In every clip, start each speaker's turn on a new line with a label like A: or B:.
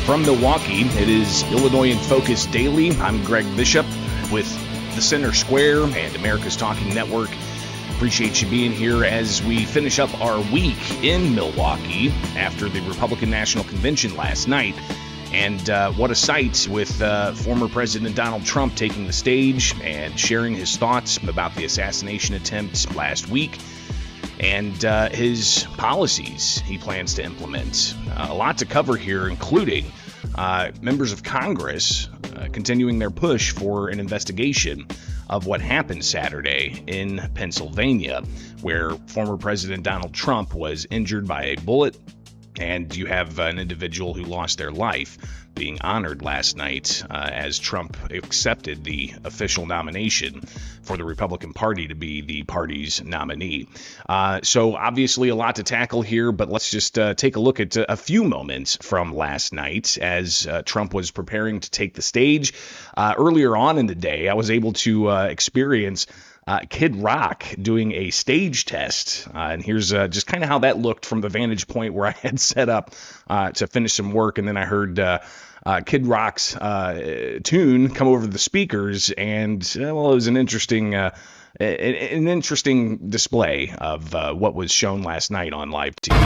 A: From Milwaukee, it is Illinois in Focus Daily. I'm Greg Bishop with the Center Square and America's Talking Network. Appreciate you being here as we finish up our week in Milwaukee after the Republican National Convention last night. And what a sight with former President Donald Trump taking the stage and sharing his thoughts about the assassination attempt last week and his policies he plans to implement. A lot to cover here, including members of Congress continuing their push for an investigation of what happened Saturday in Pennsylvania, where former President Donald Trump was injured by a bullet, and you have an individual who lost their life being honored last night as Trump accepted the official nomination for the Republican Party to be the party's nominee. So obviously a lot to tackle here, but let's just take a look at a few moments from last night as Trump was preparing to take the stage. Earlier on in the day, I was able to experience Kid Rock doing a stage test. And here's just kind of how that looked from the vantage point where I had set up to finish some work. And then I heard Kid Rock's tune come over the speakers. And, well, it was an interesting display of what was shown last night on live TV.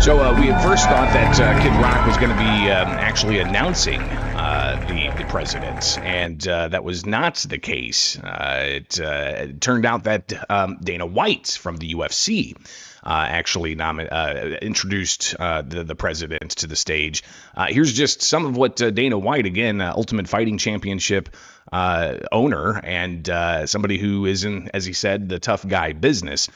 A: So we had first thought that Kid Rock was going to be actually announcing the president, and that was not the case. It turned out that Dana White from the UFC actually introduced the president to the stage. Here's just some of what Dana White, again, Ultimate Fighting Championship owner and somebody who is in, as he said, the tough guy business.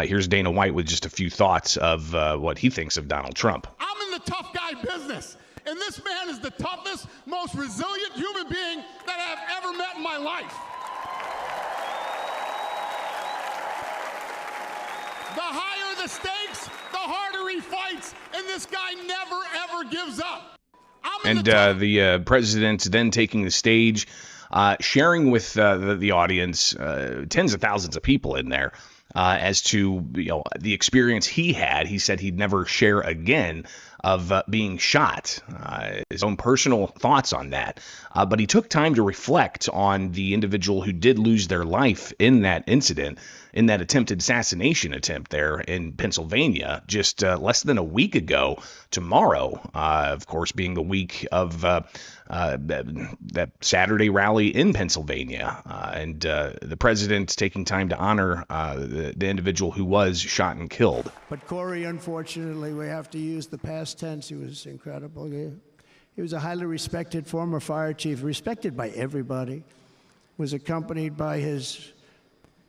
A: Here's Dana White with just a few thoughts of what he thinks of Donald Trump.
B: I'm in the tough guy business, and this man is the toughest, most resilient human being that I have ever met in my life. The higher the stakes, the harder he fights, and this guy never, ever gives up.
A: The president then taking the stage, sharing with the audience, tens of thousands of people in there, as to the experience he had. He said he'd never share again of being shot, his own personal thoughts on that. But he took time to reflect on the individual who did lose their life in that incident, in that attempted assassination attempt there in Pennsylvania just less than a week ago. Tomorrow, of course, being the week of that Saturday rally in Pennsylvania, and the president taking time to honor the individual who was shot and killed.
C: But Corey, unfortunately, we have to use the past tense. He was incredible. He was a highly respected former fire chief, respected by everybody. Was accompanied by his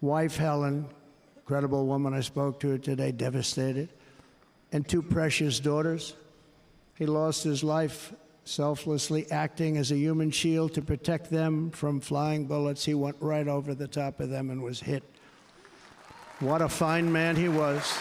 C: wife, Helen, incredible woman. I spoke to her today, devastated, and two precious daughters. He lost his life selflessly, acting as a human shield to protect them from flying bullets. He went right over the top of them and was hit. What a fine man he was.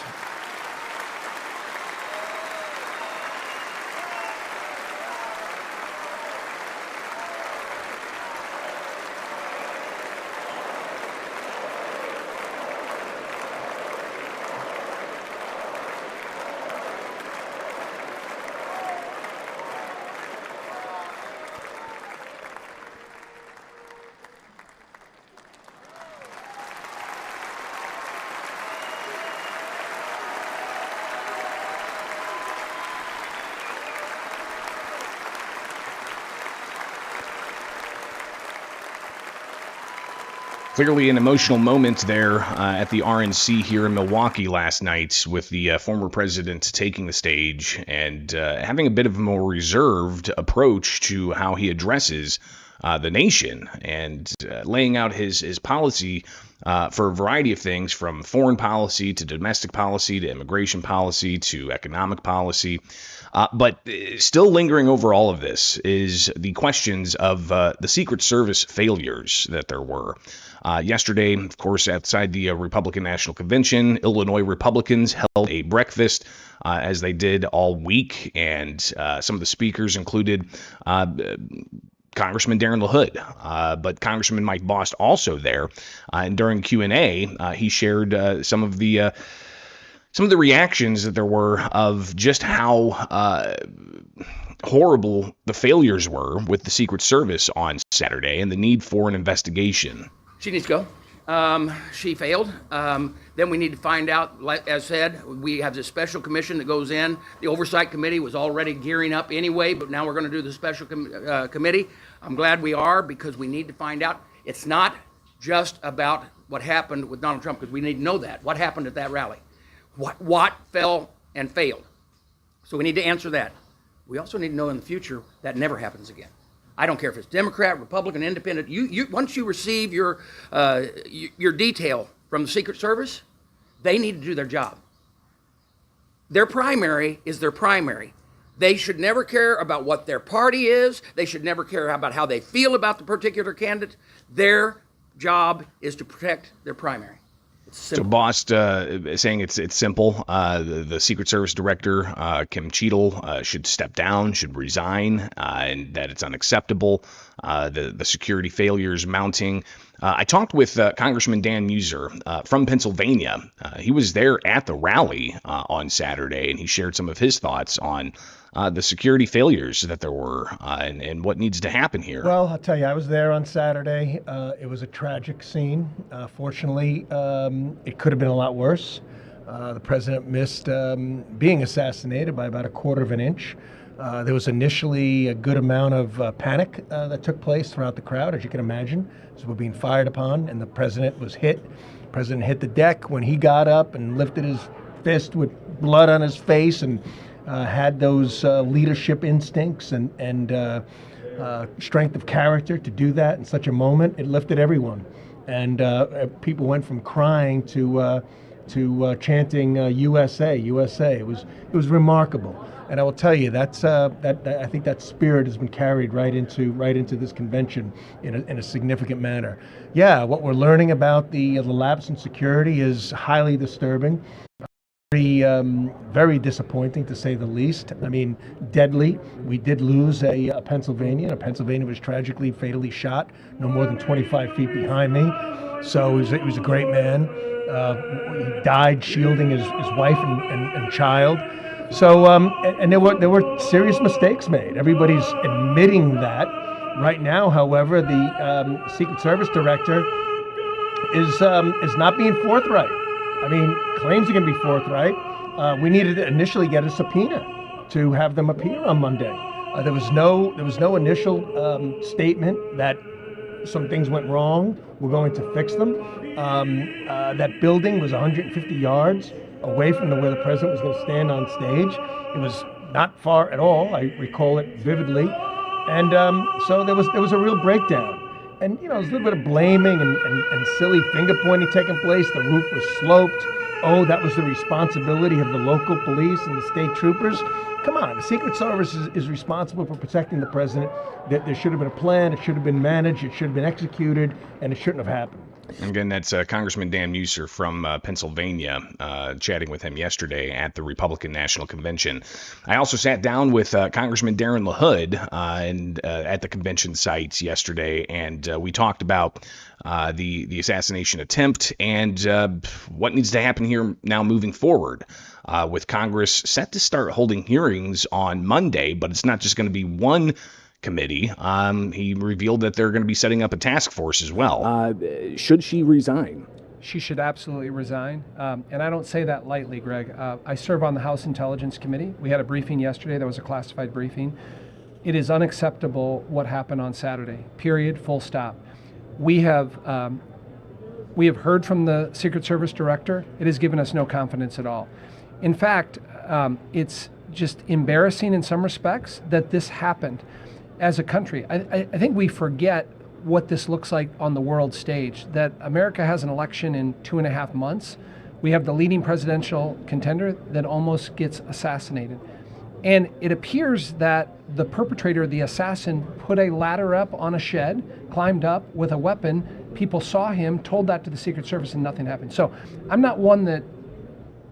A: Clearly an emotional moment there at the RNC here in Milwaukee last night with the former president taking the stage and having a bit of a more reserved approach to how he addresses the nation and laying out his policy for a variety of things, from foreign policy to domestic policy to immigration policy to economic policy. But still lingering over all of this is the questions of the Secret Service failures that there were. Yesterday, of course, outside the Republican National Convention, Illinois Republicans held a breakfast as they did all week, and some of the speakers included Congressman Darren LaHood, but Congressman Mike Bost also there. And during Q&A, he shared some of the reactions that there were of just how horrible the failures were with the Secret Service on Saturday and the need for an investigation.
D: She needs to go. She failed. Then we need to find out, like as said, we have this special commission that goes in. The oversight committee was already gearing up anyway, but now we're going to do the special committee. I'm glad we are, because we need to find out. It's not just about what happened with Donald Trump, because we need to know that. What happened at that rally? What fell and failed? So we need to answer that. We also need to know in the future that never happens again. I don't care if it's Democrat, Republican, Independent. You once you receive your detail from the Secret Service, they need to do their job. Their primary is their primary. They should never care about what their party is. They should never care about how they feel about the particular candidate. Their job is to protect their primary.
A: So Bost saying it's simple. The Secret Service Director, Kim Cheadle, should step down, should resign, and that it's unacceptable. The security failures mounting. I talked with Congressman Dan Muser from Pennsylvania. He was there at the rally on Saturday, and he shared some of his thoughts on the security failures that there were and what needs to happen here.
E: Well, I'll tell you, I was there on Saturday. It was a tragic scene. Fortunately, it could have been a lot worse. The president missed being assassinated by about a quarter of an inch. There was initially a good amount of panic that took place throughout the crowd, as you can imagine, as we're being fired upon, and the president was hit. The president hit the deck when he got up and lifted his fist with blood on his face and had those leadership instincts and strength of character to do that in such a moment. It lifted everyone, and people went from crying to chanting USA, USA. It was remarkable, and I will tell you that I think that spirit has been carried right into this convention in a significant manner. Yeah, what we're learning about the lapse in security is highly disturbing. Very disappointing, to say the least. I mean, deadly. We did lose a Pennsylvanian. A Pennsylvanian was tragically, fatally shot, no more than 25 feet behind me. So he was a great man. He died shielding his wife and child. So and there were serious mistakes made. Everybody's admitting that. Right now, however, the Secret Service Director is not being forthright. I mean, claims are going to be forthright. We needed to initially get a subpoena to have them appear on Monday. There was no initial statement that some things went wrong. We're going to fix them. That building was 150 yards away from where the president was going to stand on stage. It was not far at all. I recall it vividly. And so there was a real breakdown. And, you know, there's a little bit of blaming and silly finger pointing taking place. The roof was sloped. Oh, that was the responsibility of the local police and the state troopers. Come on, the Secret Service is responsible for protecting the president. There should have been a plan. It should have been managed. It should have been executed, and it shouldn't have happened.
A: Again, that's Congressman Dan Muser from Pennsylvania, chatting with him yesterday at the Republican National Convention. I also sat down with Congressman Darren LaHood at the convention site yesterday, and we talked about the assassination attempt and what needs to happen here now moving forward. With Congress set to start holding hearings on Monday, but it's not just going to be one committee. He revealed that they're going to be setting up a task force as well. Should she resign?
F: She should absolutely resign. And I don't say that lightly, Greg. I serve on the House Intelligence Committee. We had a briefing yesterday that was a classified briefing. It is unacceptable what happened on Saturday, period, full stop. We have heard from the Secret Service Director. It has given us no confidence at all. In fact, it's just embarrassing in some respects that this happened as a country. I think we forget what this looks like on the world stage, that America has an election in 2.5 months. We have the leading presidential contender that almost gets assassinated. And it appears that the perpetrator, the assassin, put a ladder up on a shed, climbed up with a weapon. People saw him, told that to the Secret Service, and nothing happened. So I'm not one that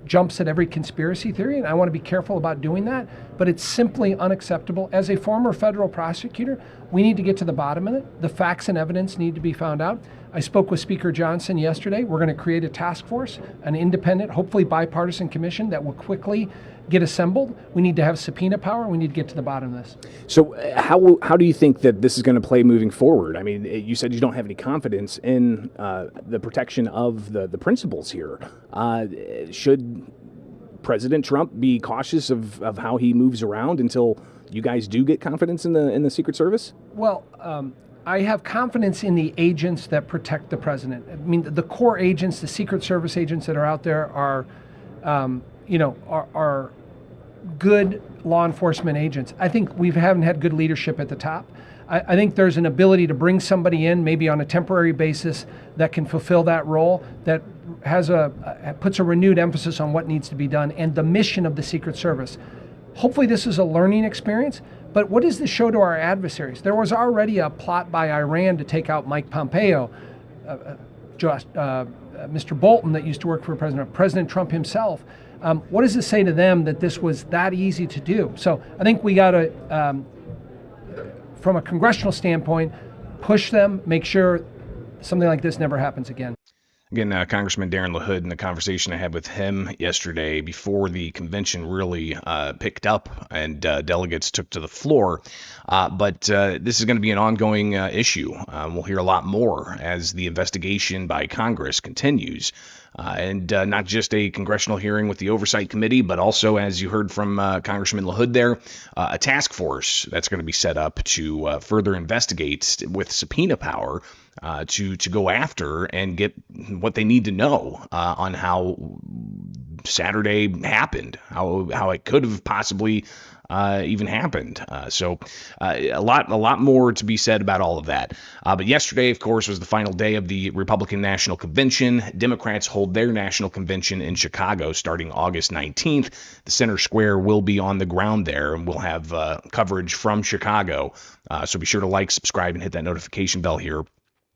F: jumps at every conspiracy theory, and I want to be careful about doing that, but it's simply unacceptable. As a former federal prosecutor, we need to get to the bottom of it. The facts and evidence need to be found out. I spoke with Speaker Johnson yesterday. We're going to create a task force, an independent, hopefully bipartisan commission that will quickly get assembled. We need to have subpoena power. We need to get to the bottom of this.
A: So how do you think that this is going to play moving forward? I mean, you said you don't have any confidence in the protection of the principles here. Should President Trump be cautious of how he moves around until you guys do get confidence in the Secret Service?
F: Well, I have confidence in the agents that protect the president. I mean, the core agents, the Secret Service agents that are out there are good law enforcement agents. I think we haven't had good leadership at the top. I think there's an ability to bring somebody in, maybe on a temporary basis, that can fulfill that role, that puts a renewed emphasis on what needs to be done and the mission of the Secret Service. Hopefully this is a learning experience, but what does this show to our adversaries? There was already a plot by Iran to take out Mike Pompeo, Mr. Bolton that used to work for President Trump himself. What does it say to them that this was that easy to do? So I think we got to, from a congressional standpoint, push them, make sure something like this never happens again.
A: Again, Congressman Darren LaHood, in the conversation I had with him yesterday before the convention really picked up and delegates took to the floor. But this is going to be an ongoing issue. We'll hear a lot more as the investigation by Congress continues. And not just a congressional hearing with the Oversight Committee, but also, as you heard from Congressman LaHood there, a task force that's going to be set up to further investigate with subpoena power to go after and get what they need to know on how Saturday happened, how it could have possibly even happened. So a lot more to be said about all of that. But yesterday, of course, was the final day of the Republican National Convention. Democrats hold their national convention in Chicago starting August 19th. The center square will be on the ground there, and we'll have coverage from Chicago. So be sure to like, subscribe, and hit that notification bell here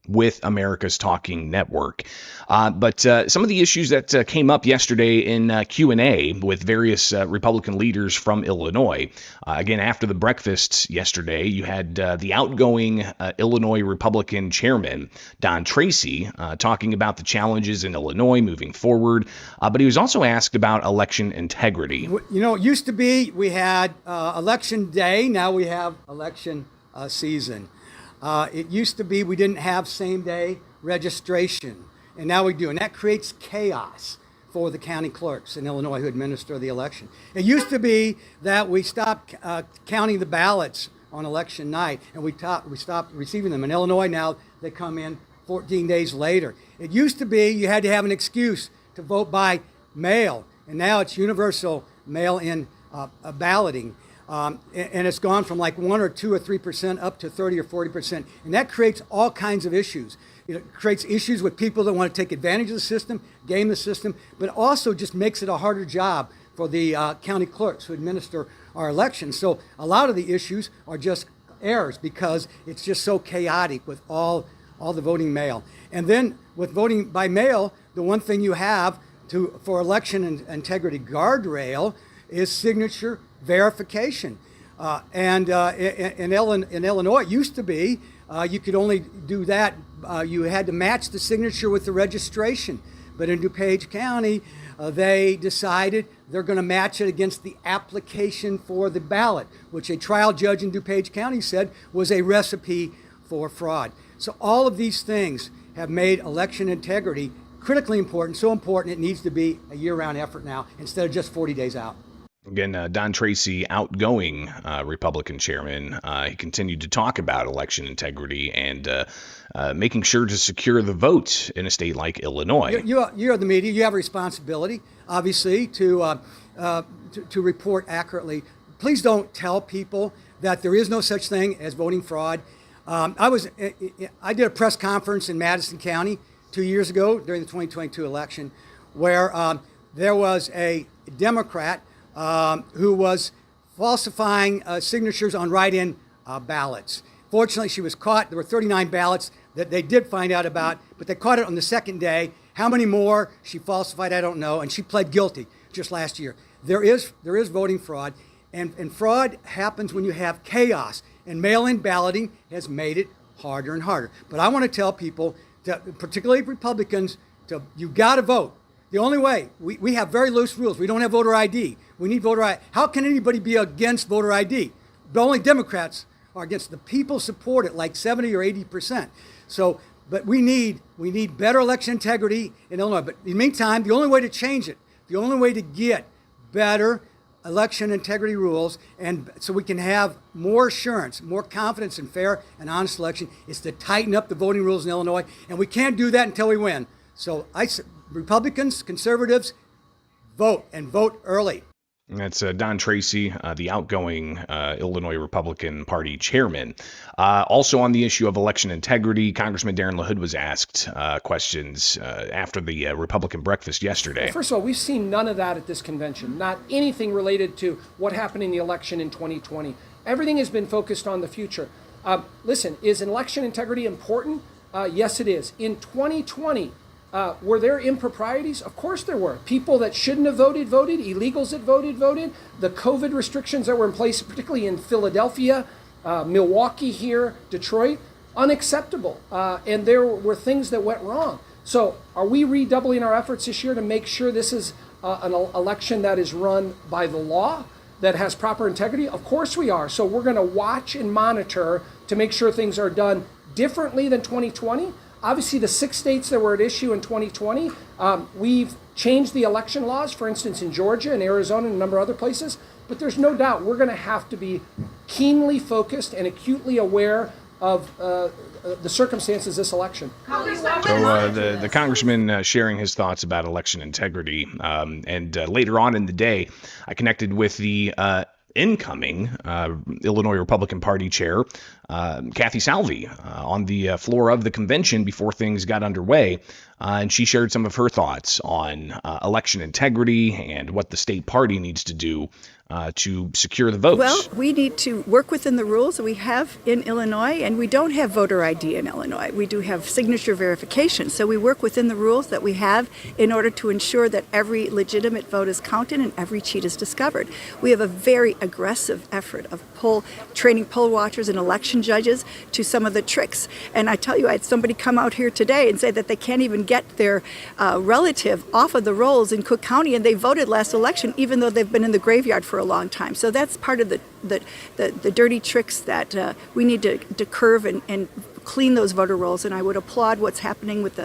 A: with America's Talking Network. But some of the issues that came up yesterday in Q&A with various Republican leaders from Illinois. Again, after the breakfast yesterday, you had the outgoing Illinois Republican chairman, Don Tracy, talking about the challenges in Illinois moving forward. But he was also asked about election integrity.
G: You know, it used to be we had election day. Now we have election season. It used to be we didn't have same-day registration, and now we do, and that creates chaos for the county clerks in Illinois who administer the election. It used to be that we stopped counting the ballots on election night, and we stopped receiving them. In Illinois now, they come in 14 days later. It used to be you had to have an excuse to vote by mail, and now it's universal mail-in balloting. And it's gone from like 1 or 2 or 3% up to 30 or 40%. And that creates all kinds of issues. It creates issues with people that want to take advantage of the system, game the system, but also just makes it a harder job for the county clerks who administer our elections. So a lot of the issues are just errors because it's just so chaotic with all the voting mail. And then with voting by mail, the one thing you have for election and integrity guardrail is signature verification. In Illinois, it used to be you could only do that. You had to match the signature with the registration. But in DuPage County, they decided they're going to match it against the application for the ballot, which a trial judge in DuPage County said was a recipe for fraud. So all of these things have made election integrity critically important, so important it needs to be a year-round effort now instead of just 40 days out.
A: Again, Don Tracy, outgoing Republican chairman, he continued to talk about election integrity and making sure to secure the vote in a state like Illinois.
G: You're the media. You have a responsibility, obviously, to report accurately. Please don't tell people that there is no such thing as voting fraud. I did a press conference in Madison County 2 years ago during the 2022 election, where there was a Democrat who was falsifying signatures on write-in ballots. Fortunately, she was caught. There were 39 ballots that they did find out about, but they caught it on the second day. How many more she falsified, I don't know, and she pled guilty just last year. There is voting fraud, and fraud happens when you have chaos, and mail-in balloting has made it harder and harder. But I want to tell people, particularly Republicans, you got to vote. The only way, we have very loose rules. We don't have voter ID. We need voter ID. How can anybody be against voter ID? The only Democrats are against. The people support it like 70 or 80%. So, but we need better election integrity in Illinois. But in the meantime, the only way to change it, the only way to get better election integrity rules, and so we can have more assurance, more confidence in fair and honest election, is to tighten up the voting rules in Illinois. And we can't do that until we win. So Republicans, conservatives, vote, and vote early.
A: That's Don Tracy, the outgoing Illinois Republican Party chairman. Also on the issue of election integrity, Congressman Darren LaHood was asked questions after the Republican breakfast yesterday.
F: First of all, we've seen none of that at this convention, not anything related to what happened in the election in 2020. Everything has been focused on the future. Listen, is election integrity important? Yes, it is. In 2020, were there improprieties? Of course there were. People that shouldn't have voted, voted. Illegals that voted, voted. The COVID restrictions that were in place, particularly in Philadelphia, Milwaukee here, Detroit, unacceptable. And there were things that went wrong. So are we redoubling our efforts this year to make sure this is an election that is run by the law, that has proper integrity? Of course we are. So we're going to watch and monitor to make sure things are done differently than 2020. Obviously, the 6 states that were at issue in 2020, we've changed the election laws, for instance, in Georgia and Arizona and a number of other places. But there's no doubt we're going to have to be keenly focused and acutely aware of the circumstances of this election.
A: So the congressman sharing his thoughts about election integrity. And later on in the day, I connected with the incoming Illinois Republican Party chair, Kathy Salvi, on the floor of the convention before things got underway. And she shared some of her thoughts on election integrity and what the state party needs to do to secure the votes.
H: Well, we need to work within the rules that we have in Illinois, and we don't have voter ID in Illinois. We do have signature verification, so we work within the rules that we have in order to ensure that every legitimate vote is counted and every cheat is discovered. We have a very aggressive effort of training poll watchers and election judges to some of the tricks. And I tell you, I had somebody come out here today and say that they can't even get their relative off of the rolls in Cook County, and they voted last election even though they've been in the graveyard for a long time. So that's part of the dirty tricks that we need to curve and clean those voter rolls. And I would applaud what's happening with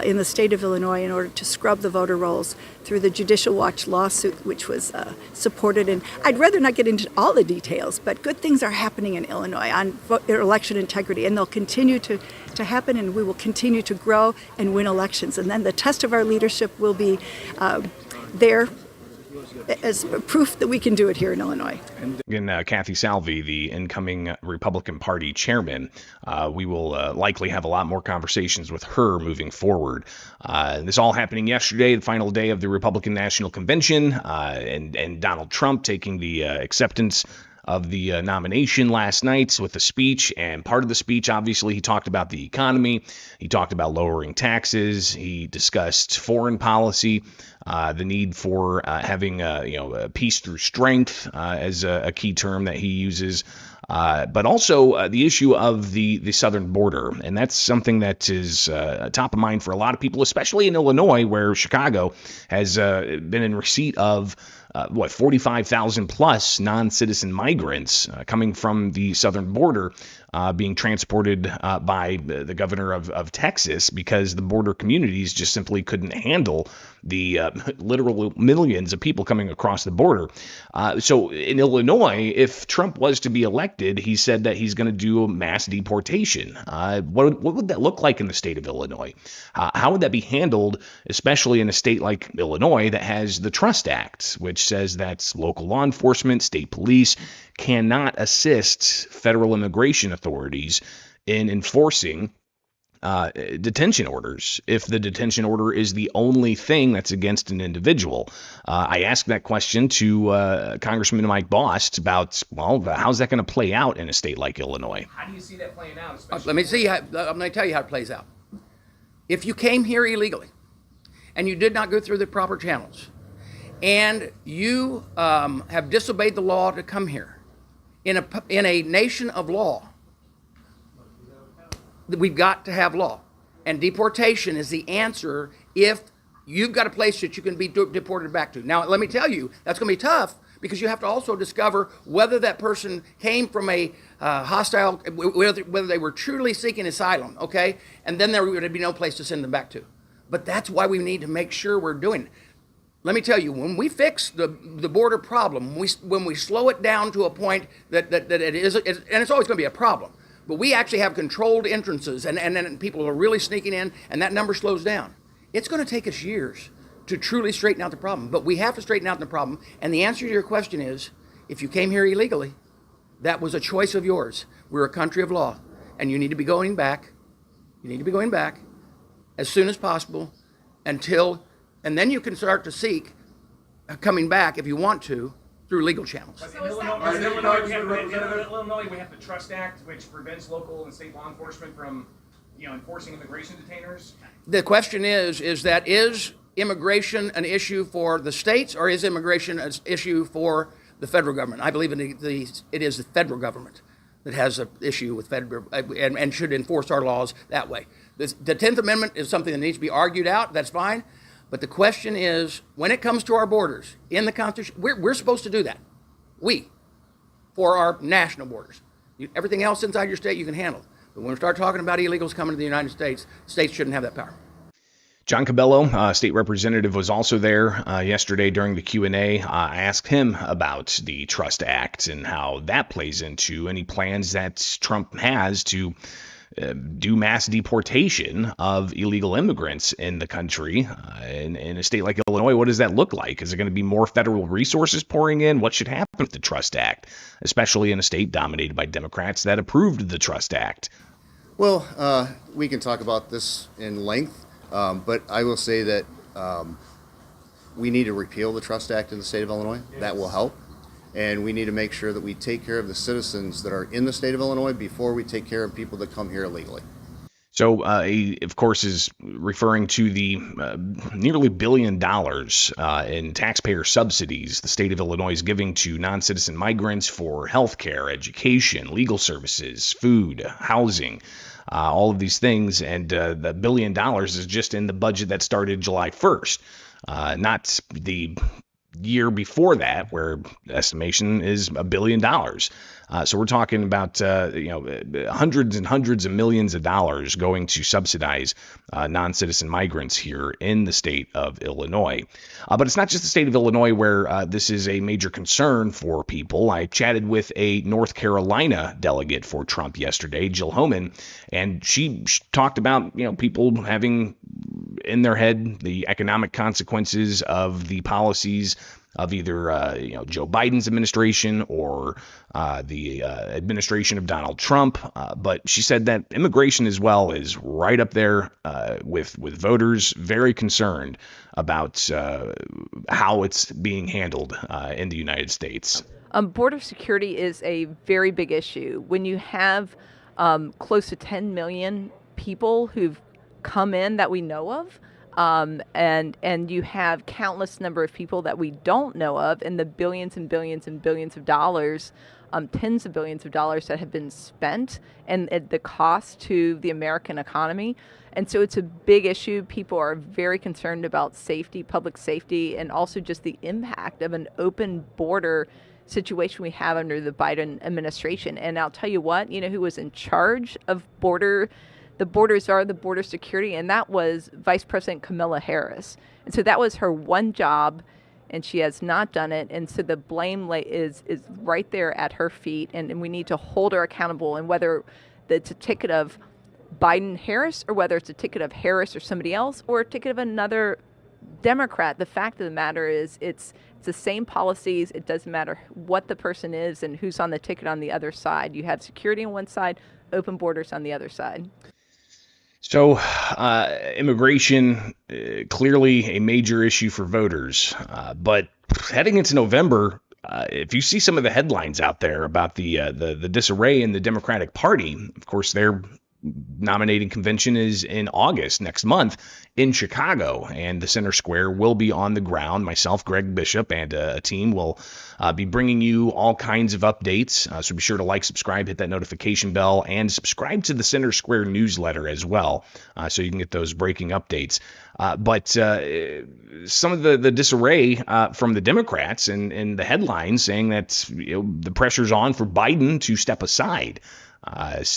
H: in the state of Illinois in order to scrub the voter rolls through the Judicial Watch lawsuit, which was supported. And I'd rather not get into all the details, but good things are happening in Illinois on election integrity, and they'll continue to happen, and we will continue to grow and win elections. And then the test of our leadership will be there as proof that we can do it here in Illinois.
A: Again, Kathy Salvi, the incoming Republican Party chairman, we will likely have a lot more conversations with her moving forward. This all happening yesterday, the final day of the Republican National Convention, and Donald Trump taking the acceptance of the nomination last night with the speech. And part of the speech, obviously, he talked about the economy. He talked about lowering taxes. He discussed foreign policy, the need for having peace through strength as a key term that he uses. But also the issue of the southern border. And that's something that is top of mind for a lot of people, especially in Illinois, where Chicago has been in receipt of 45,000 plus non-citizen migrants coming from the southern border, being transported by the governor of Texas, because the border communities just simply couldn't handle the literal millions of people coming across the border. So in Illinois, if Trump was to be elected, he said that he's going to do a mass deportation. What would that look like in the state of Illinois? How would that be handled, especially in a state like Illinois that has the Trust Act, which says that local law enforcement, state police cannot assist federal immigration authorities in enforcing detention orders if the detention order is the only thing that's against an individual? I asked that question to Congressman Mike Bost about, well, how's that going to play out in a state like Illinois?
D: How do you see that playing out? Let me see. I'm going to tell you how it plays out. If you came here illegally and you did not go through the proper channels and you have disobeyed the law to come here in a nation of law, we've got to have law, and deportation is the answer if you've got a place that you can be deported back to. Now, let me tell you, that's going to be tough because you have to also discover whether that person came from a hostile, whether they were truly seeking asylum, okay? And then there would be no place to send them back to. But that's why we need to make sure we're doing it. Let me tell you, when we fix the border problem, when we slow it down to a point that it is, and it's always going to be a problem, but we actually have controlled entrances, and then people are really sneaking in, and that number slows down. It's going to take us years to truly straighten out the problem, but we have to straighten out the problem. And the answer to your question is, if you came here illegally, that was a choice of yours. We're a country of law, and you need to be going back. You need to be going back as soon as possible and then you can start to seek coming back if you want to, through legal channels.
A: In Illinois, we have the Trust Act, which prevents local and state law enforcement from, enforcing immigration detainers.
D: The question is immigration an issue for the states, or is immigration an issue for the federal government? I believe it is the federal government that has an issue with federal and should enforce our laws that way. The 10th Amendment is something that needs to be argued out. That's fine. But the question is, when it comes to our borders in the Constitution, we're supposed to do that. For our national borders. Everything else inside your state you can handle. But when we start talking about illegals coming to the United States, states shouldn't have that power.
A: John Cabello, state representative, was also there yesterday during the Q&A. I asked him about the Trust Act and how that plays into any plans that Trump has to do mass deportation of illegal immigrants in the country. In a state like Illinois, what does that look like? Is there going to be more federal resources pouring in? What should happen with the Trust Act, especially in a state dominated by Democrats that approved the Trust Act?
I: Well, we can talk about this in length, but I will say that we need to repeal the Trust Act in the state of Illinois. Yes. That will help. And we need to make sure that we take care of the citizens that are in the state of Illinois before we take care of people that come here illegally.
A: So he, of course, is referring to the nearly $1 billion in taxpayer subsidies the state of Illinois is giving to non-citizen migrants for health care, education, legal services, food, housing, all of these things. And the $1 billion is just in the budget that started July 1st, not the year before that, where estimation is $1 billion. So we're talking about hundreds and hundreds of millions of dollars going to subsidize non-citizen migrants here in the state of Illinois. But it's not just the state of Illinois where this is a major concern for people. I chatted with a North Carolina delegate for Trump yesterday, Jill Homan, and she talked about people having in their head the economic consequences of the policies of either Joe Biden's administration or the administration of Donald Trump. But she said that immigration as well is right up there with voters very concerned about how it's being handled in the United States.
J: Border security is a very big issue. When you have close to 10 million people who've come in that we know of, and you have countless number of people that we don't know of, and the billions and billions and billions of dollars, tens of billions of dollars that have been spent, and at the cost to the American economy. And so it's a big issue. People are very concerned about safety, public safety, and also just the impact of an open border situation we have under the Biden administration. And I'll tell you what, who was in charge of the border security, and that was Vice President Kamala Harris. And so that was her one job, and she has not done it. And so the blame is right there at her feet, and we need to hold her accountable. And whether it's a ticket of Biden Harris, or whether it's a ticket of Harris or somebody else, or a ticket of another Democrat, the fact of the matter is it's the same policies. It doesn't matter what the person is and who's on the ticket on the other side. You have security on one side, open borders on the other side.
A: So immigration, clearly a major issue for voters. But heading into November, if you see some of the headlines out there about the disarray in the Democratic Party, of course, their nominating convention is in August next month in Chicago, and the Center Square will be on the ground. Myself, Greg Bishop, and a team will be bringing you all kinds of updates. So be sure to like, subscribe, hit that notification bell, and subscribe to the Center Square newsletter as well, so you can get those breaking updates. But some of the disarray from the Democrats and the headlines saying that the pressure's on for Biden to step aside.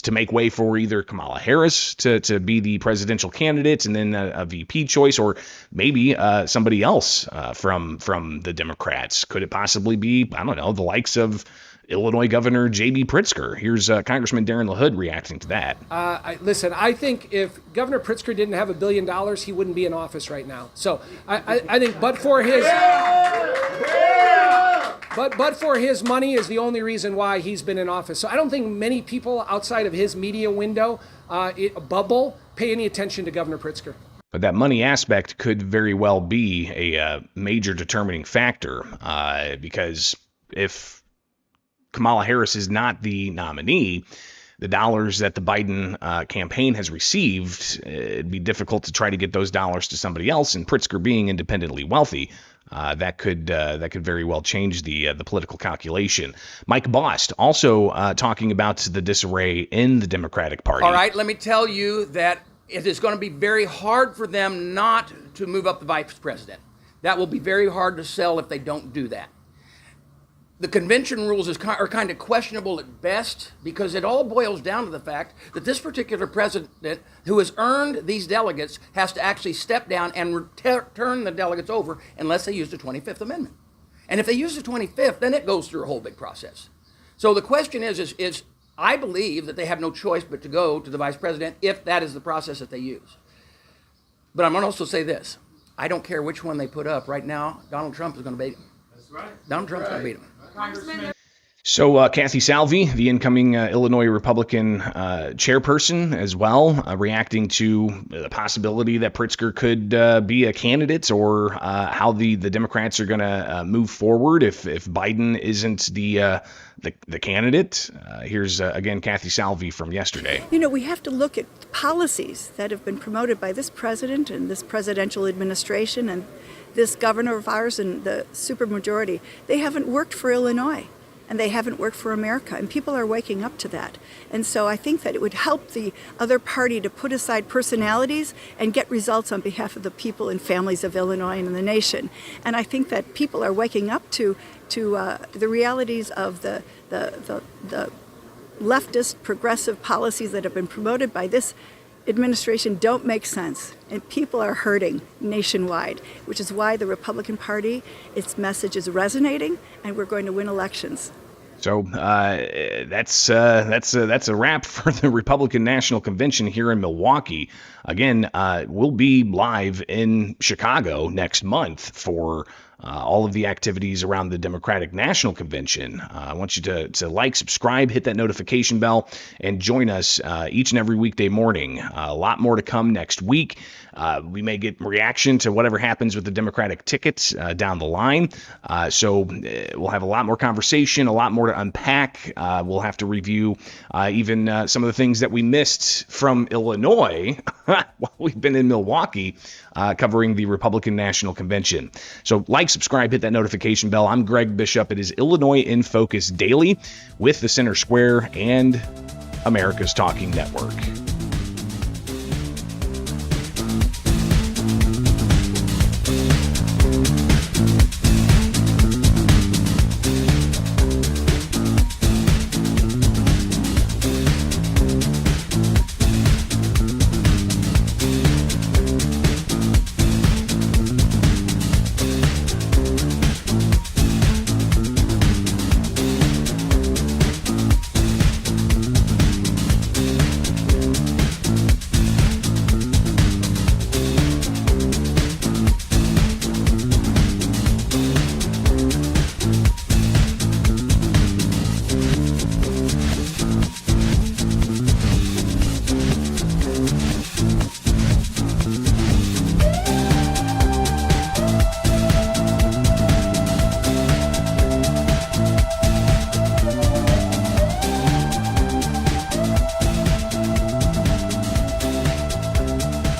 A: To make way for either Kamala Harris to be the presidential candidate and then a VP choice, or maybe somebody else from the Democrats. Could it possibly be, I don't know, the likes of Illinois Governor J.B. Pritzker? Here's Congressman Darren LaHood reacting to that.
F: Listen, I think if Governor Pritzker didn't have $1 billion, he wouldn't be in office right now. So I think, but for his money is the only reason why he's been in office. So I don't think many people outside of his media window, bubble, pay any attention to Governor Pritzker.
A: But that money aspect could very well be a major determining factor, because if Kamala Harris is not the nominee, the dollars that the Biden campaign has received, it'd be difficult to try to get those dollars to somebody else. And Pritzker being independently wealthy, that could very well change the political calculation. Mike Bost also talking about the disarray in the Democratic Party.
D: All right, let me tell you that it is going to be very hard for them not to move up the vice president. That will be very hard to sell if they don't do that. The convention rules are kind of questionable at best, because it all boils down to the fact that this particular president who has earned these delegates has to actually step down and turn the delegates over unless they use the 25th Amendment. And if they use the 25th, then it goes through a whole big process. So the question is I believe that they have no choice but to go to the vice president if that is the process that they use. But I'm going to also say this. I don't care which one they put up. Right now, Donald Trump is going to beat him. That's right. Donald Trump's going to beat him.
A: So Kathy Salvi, the incoming Illinois Republican chairperson as well, reacting to the possibility that Pritzker could be a candidate, or how the Democrats are going to move forward if Biden isn't the candidate. Here's, again, Kathy Salvi from yesterday.
H: You know, we have to look at policies that have been promoted by this president and this presidential administration and this governor of ours and the supermajority. They haven't worked for Illinois, and they haven't worked for America, and people are waking up to that. And so I think that it would help the other party to put aside personalities and get results on behalf of the people and families of Illinois and the nation. And I think that people are waking up to the realities of the leftist progressive policies that have been promoted by this administration don't make sense, and people are hurting nationwide, which is why the Republican Party, its message is resonating, and we're going to win elections.
A: So that's a wrap for the Republican National Convention here in Milwaukee. Again, we'll be live in Chicago next month for all of the activities around the Democratic National Convention. I want you to like, subscribe, hit that notification bell, and join us each and every weekday morning. A lot more to come next week. We may get reaction to whatever happens with the Democratic tickets down the line. So we'll have a lot more conversation, a lot more to unpack. We'll have to review even some of the things that we missed from Illinois while we've been in Milwaukee covering the Republican National Convention. So like, subscribe, hit that notification bell. I'm Greg Bishop. It is Illinois in Focus Daily with the Center Square and America's Talking Network.